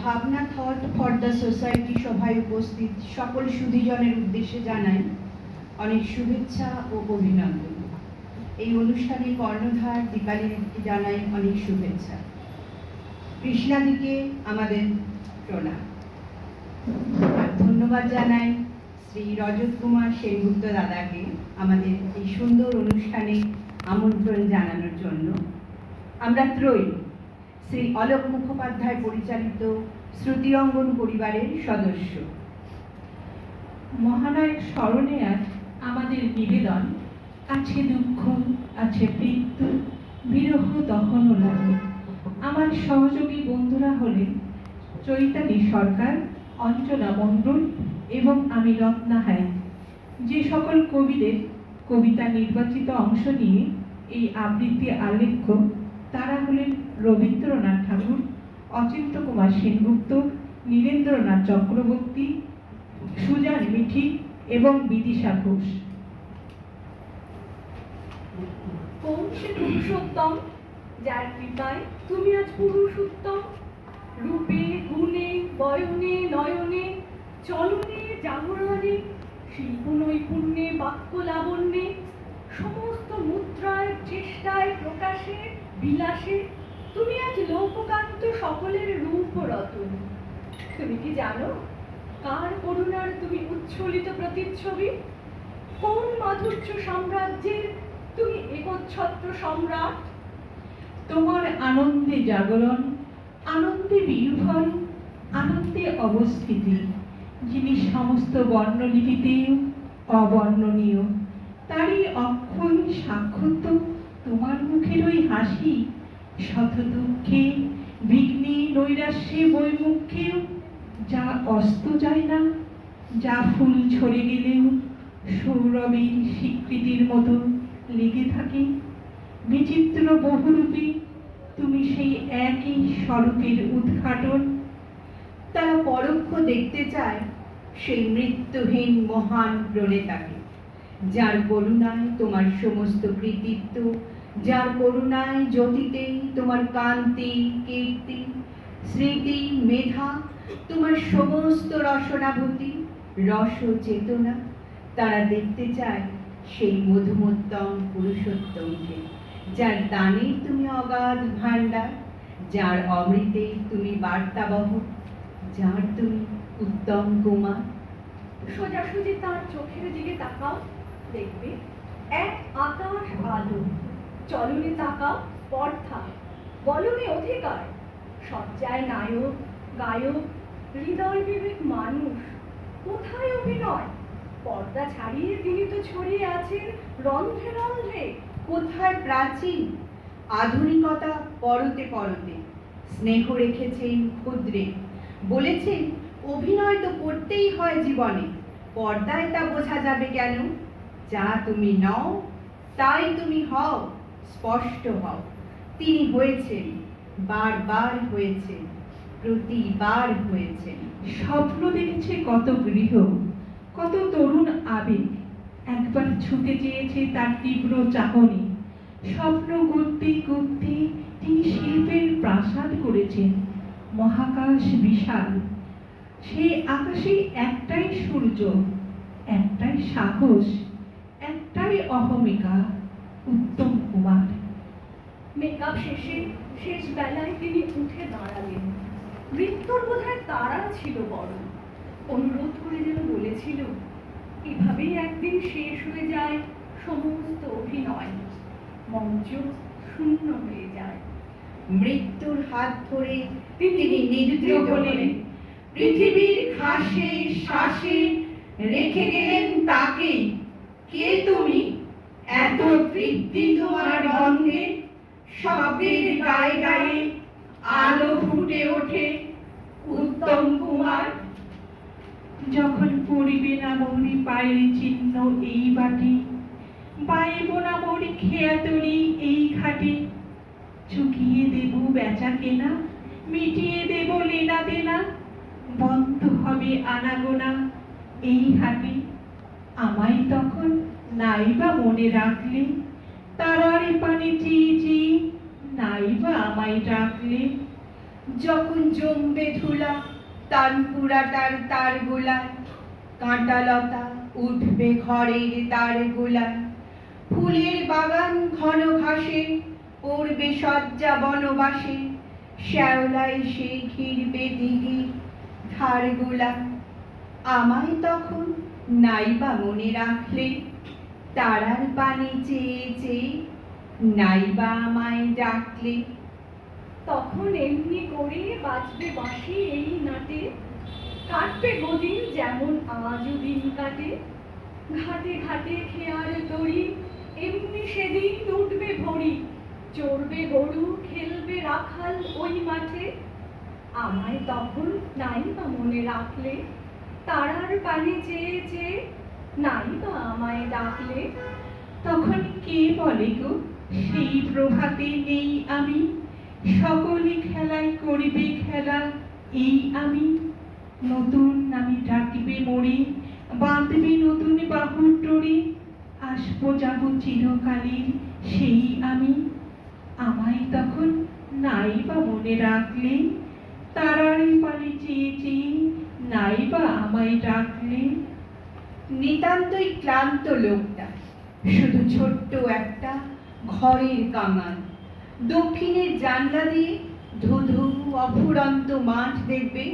ভাবনা thought for the society সভায় উপস্থিত সকল সুধীজনের উদ্দেশ্যে জানাই অনেক শুভেচ্ছা ও অভিনন্দন। এই অনুষ্ঠানে কর্ণধার দীপালিকে জানাই অনেক শুভেচ্ছা। কৃষ্ণাদিকে আমাদের প্রণাম। আর ধন্যবাদ জানাই শ্রী রজত কুমার সেনগুপ্ত দাদাকে আমাদের এই সুন্দর অনুষ্ঠানে আমন্ত্রণ জানানোর জন্য। আমরা ত্রয়ী শ্রী অলোক মুখোপাধ্যায় পরিচালিত শ্রুতি অঙ্গন পরিবারের সদস্য। মহানায়ক স্মরণে আজ আমাদের নিবেদন, আছে দুঃখ, আছে মৃত্যু, বিরহ দহন লাগে। আমার সহযোগী বন্ধুরা হলেন চৈতালি সরকার, অঞ্জনা মণ্ডল এবং আমি রত্না হাইত। যে সকল কবিদের কবিতা নির্বাচিত অংশ নিয়ে এই আবৃত্তি আলেখ্য তারা হলেন রবীন্দ্রনাথ ঠাকুর, অচিন্ত কুমার সেনগুপ্ত, নীরেন্দ্রনাথ চক্রবর্তী, সুজান মিঠি এবং বিদিশা ঘোষ। কোন সে পুরুষোত্তম যার কৃপায় তুমি আজ পুরুষোত্তম? রূপে গুণে বয়নে নয়নে চলনে জাগরণে শিল্প নৈপুণ্যে বাক্য লাবণ্যে সমস্ত মুদ্রায় চেষ্টায় প্রকাশে বিলাসে তুমি আজ লোককান্ত সকলের রূপ রতন। তুমি কি জানো কার করুণার তুমি উচ্ছ্বলিত প্রতিচ্ছবি? কোন মাধুর্য সাম্রাজ্যের তুমি একচ্ছত্র সম্রাট? তোমার আনন্দে জাগরণ, আনন্দে বিহ্বল, আনন্দে অবস্থিতি, যিনি সমস্ত বর্ণলিপিতেও অবর্ণনীয়, তারই অক্ষয় সাক্ষ্য তো তোমার মুখের ওই হাসি। শত দুঃখে বিঘ্নে নৈরাশ্যে বৈমুখেও যা অস্ত যায় না, যা ফুল ঝরে গেলেও সৌরভীর স্বীকৃতির মতো লেগে থাকে। বিচিত্র বহুরূপী তুমি সেই একই স্বরূপের উদ্ঘাটন। তারা পরোক্ষ দেখতে চায় সেই মৃত্যুহীন মহান প্রণেতাকে, যার করুণায় তোমার সমস্ত কৃতিত্ব, যার করুণায় জ্যোতিতেই তোমার কান্তি, কীর্তি, স্মৃতি, মেধা, তোমার সমস্ত রসনাভূতি, রস চেতনা। তারা দেখতে চায় সেই মধুমোত্তম পুরুষোত্তমকে, যার দানে তুমি অগাধ ভাণ্ডার, যার অমৃতে তুমি বার্তাবহ, যার তুমি উত্তম কুমার। সোজাসুজি তার চোখের দিকে তাকাও, দেখবে এক আকাশ আলো। চলনে তাকাও স্পর্ধা, বলনে অধিকার, সজ্জায় নায়ক গায়ক, হৃদয় বিবেক মানুষ। কোথায় অভিনয়? পর্দা ছাড়িয়ে তিনি তো ছড়িয়ে আছেন রন্ধ্রে রন্ধ্রে। কোথায় প্রাচীন আধুনিকতা পরতে পরতে? স্নেহ রেখেছেন ক্ষুদ্রে, বলেছেন অভিনয় তো করতেই হয় জীবনে, পর্দায় তা বোঝা যাবে কেন? যা তুমি নও তাই তুমি হও, স্পষ্ট হও। তিনি হয়েছেন, বারবার হয়েছেন, প্রতিবার হয়েছেন। স্বপ্ন দেখেছে কত গৃহ, কত তরুণ আবেগ, একবার ছুটে চেয়েছে তার তীব্র চাহনি। স্বপ্ন গড়তে গড়তে তিনি শিল্পের প্রাসাদ করেছেন। মহাকাশ বিশাল, সেই আকাশে একটাই সূর্য, একটাই সাহস, একটাই অহমিকা, উত্তম কুমার। মেকআপ শেষে শেষ বেলায় তিনি উঠে দাঁড়ালেন। মৃত্যুর বোধহয় তারা ছিল বড়, অনুরোধ করে যেন বলেছিল এভাবেই একদিন শেষ হয়ে যায় সমস্ত অভিনয়, মঞ্চ শূন্য হয়ে যায়। মৃত্যুর হাত ধরে তিনি নিদ্রিত হলেন, পৃথিবীর ঘাসে শ্বাসে রেখে গেলেন তাকে। কে তুমি? এত তৃপ্তি তোমার গন্ধে, শব্দের গায়ে গায়ে আলো ফুটে ওঠে, উত্তম কুমার। যখন পড়িবে না মোহরি পায়ের চিহ্ন এই বাটি, পাইব না মোহরি খেয়াতরি এই ঘাটে, চুকিয়ে দেব বেচা কেনা, মিটিয়ে দেব লেনা দেনা, বন্ধ হবে আনাগোনা এই হাটে। আমায় তখন নাইবা মনে রাখলে, তারারে পানে চেয়ে চেয়ে নাইবা আমায় ডাকলে। যখন জমবে ধুলা তানপুরাটার তার গোলায়, কাঁটালতা উঠবে ঘরের দ্বার গোলায়, ফুলের বাগান ঘন ঘাসে পড়বে সজ্জা বনবাসে, শ্যাওলায় সে ঘিরবে দিঘি ধার গোলা। আমায় তখন নাইবা মনে রাখলে, তারার পানে চেয়ে চেয়ে নাইবা আমায় ডাকলে। তখন এমনি করে বাজবে বাঁশি এই নাটে, কাটবে গদিন যেমন আজও দিন কাটে। ঘাটে ঘাটে খেয়ার তরি এমনি সেদিন উঠবে ভরি, চড়বে গরু খেলবে রাখাল ওই মাঠে। আমায় তখন নাই বা মনে রাখলে, তারার পানে চেয়ে চেয়ে নাই বা আমায় ডাকলে। তখন কে বলে গো সেই প্রভাতে নেই আমি, সকলে খেলায় করিবে খেলা এই আমি। নতুন আমি ডাকিবে মোরে, বাঁধবে নতুন বাহুর ডোরে, আসবো যাব চিরকালের সেই আমি। আমায় তখন নাই বা মনে রাখলে, তারার পানে চেয়ে চেয়ে নাই বা আমায় ডাকলে। নিতান্তই ক্লান্ত লোকটা, শুধু ছোট্ট একটা ঘরের কাঙাল। দক্ষিণের জানলা দিয়ে ধুধু অফুরন্ত মাঠ দেখবে,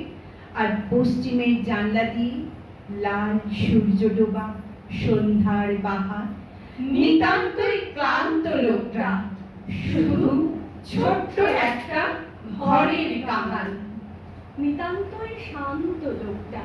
আর পশ্চিমের জানলা দিয়ে লাল সূর্য ডোবা সন্ধ্যার বাহার। নিতান্তই ক্লান্ত লোকটা, শুধু ছোট্ট একটা ঘরের কাঙাল। নিতান্তই শান্ত লোকটা,